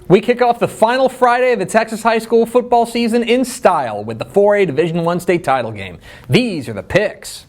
We kick off the final Friday of the Texas high school football season in style with the 4A Division I state title game. These are the picks.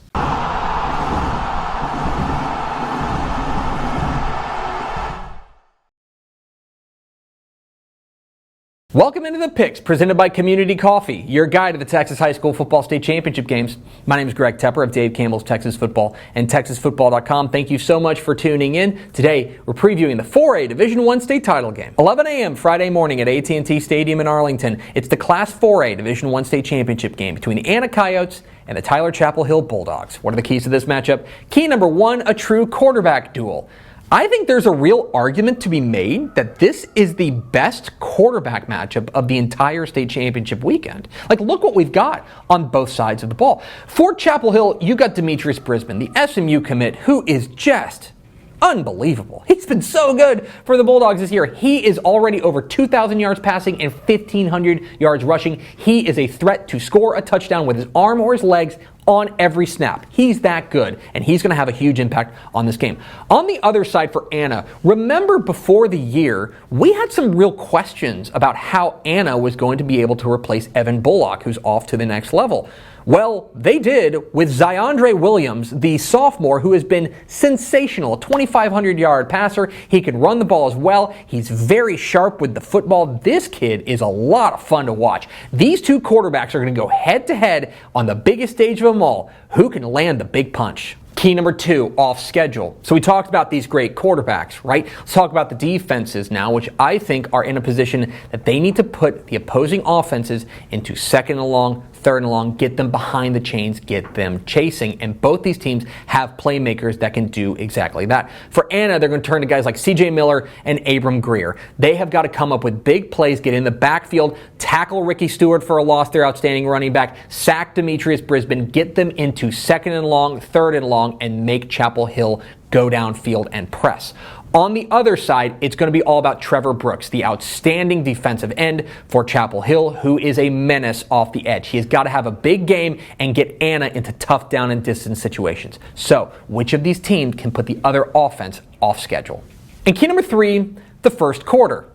Welcome into the picks presented by Community Coffee, your guide to the Texas High School Football State Championship games. My name is Greg Tepper of Dave Campbell's Texas Football and TexasFootball.com. Thank you so much for tuning in. Today, we're previewing the 4A Division I state title game. 11 a.m. Friday morning at AT&T Stadium in Arlington. It's the Class 4A Division I state championship game between the Anna Coyotes and the Tyler Chapel Hill Bulldogs. What are the keys to this matchup? Key number one, a true quarterback duel. I think there's a real argument to be made that this is the best quarterback matchup of the entire state championship weekend. Like, look what we've got on both sides of the ball. For Chapel Hill, you got Demetrius Brisbane, the SMU commit, who is just unbelievable. He's been so good for the Bulldogs this year. He is already over 2,000 yards passing and 1,500 yards rushing. He is a threat to score a touchdown with his arm or his legs on every snap. He's that good, and he's going to have a huge impact on this game. On the other side for Anna, remember before the year, we had some real questions about how Anna was going to be able to replace Evan Bullock, who's off to the next level. Well, they did with Zyondre Williams, the sophomore who has been sensational, a 2,500-yard passer. He can run the ball as well. He's very sharp with the football. This kid is a lot of fun to watch. These two quarterbacks are going to go head-to-head on the biggest stage of them all. Who can land the big punch? Key number two, off schedule. So we talked about these great quarterbacks, right? Let's talk about the defenses now, which I think are in a position that they need to put the opposing offenses into second and long, third and long, get them behind the chains, get them chasing. And both these teams have playmakers that can do exactly that. For Anna, they're going to turn to guys like CJ Miller and Abram Greer. They have got to come up with big plays, get in the backfield, tackle Ricky Stewart for a loss, their outstanding running back, sack Demetrius Brisbane, get them into second and long, third and long, and make Chapel Hill go downfield and press. On the other side, it's going to be all about Trevor Brooks, the outstanding defensive end for Chapel Hill, who is a menace off the edge. He has got to have a big game and get Anna into tough down and distance situations. So, which of these teams can put the other offense off schedule? And key number three, the first quarter.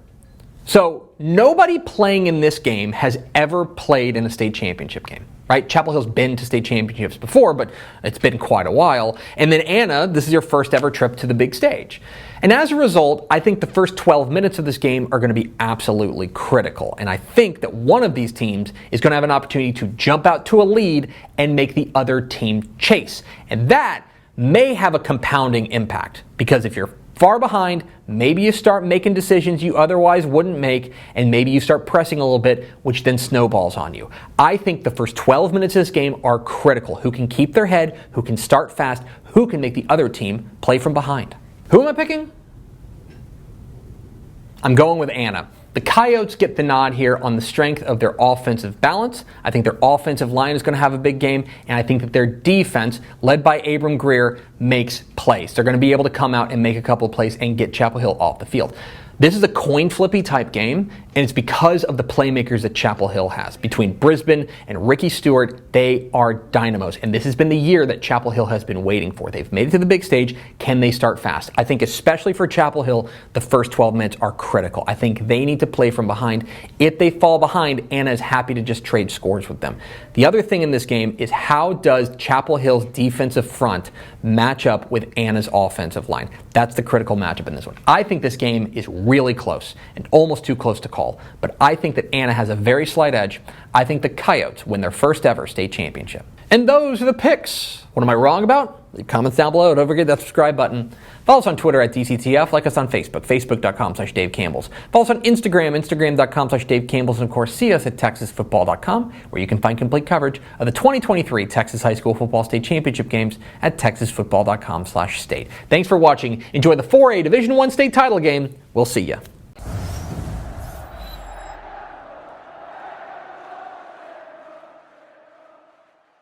So, nobody playing in this game has ever played in a state championship game. Right? Chapel Hill's been to state championships before, but it's been quite a while. And then Anna, this is your first ever trip to the big stage. And as a result, I think the first 12 minutes of this game are going to be absolutely critical. And I think that one of these teams is going to have an opportunity to jump out to a lead and make the other team chase. And that may have a compounding impact, because if you're far behind, maybe you start making decisions you otherwise wouldn't make, and maybe you start pressing a little bit, which then snowballs on you. I think the first 12 minutes of this game are critical. Who can keep their head, who can start fast, who can make the other team play from behind. Who am I picking? I'm going with Anna. The Coyotes get the nod here on the strength of their offensive balance. I think their offensive line is going to have a big game, and I think that their defense, led by Abram Greer, makes plays. They're going to be able to come out and make a couple of plays and get Chapel Hill off the field. This is a coin flippy type game, and it's because of the playmakers that Chapel Hill has. Between Brisbane and Ricky Stewart, they are dynamos, and this has been the year that Chapel Hill has been waiting for. They've made it to the big stage. Can they start fast? I think especially for Chapel Hill, the first 12 minutes are critical. I think they need to play from behind. If they fall behind, Anna is happy to just trade scores with them. The other thing in this game is, how does Chapel Hill's defensive front match up with Anna's offensive line? That's the critical matchup in this one. I think this game is really close and almost too close to call, but I think that Anna has a very slight edge. I think the Coyotes win their first ever state championship. And those are the picks. What am I wrong about? Leave comments down below. Don't forget that subscribe button. Follow us on Twitter at DCTF. Like us on Facebook, Facebook.com/Dave Campbell's. Follow us on Instagram, Instagram.com/Dave Campbell's. And of course, see us at TexasFootball.com, where you can find complete coverage of the 2023 Texas High School Football State Championship games at TexasFootball.com/state. Thanks for watching. Enjoy the 4A Division I state title game. We'll see ya.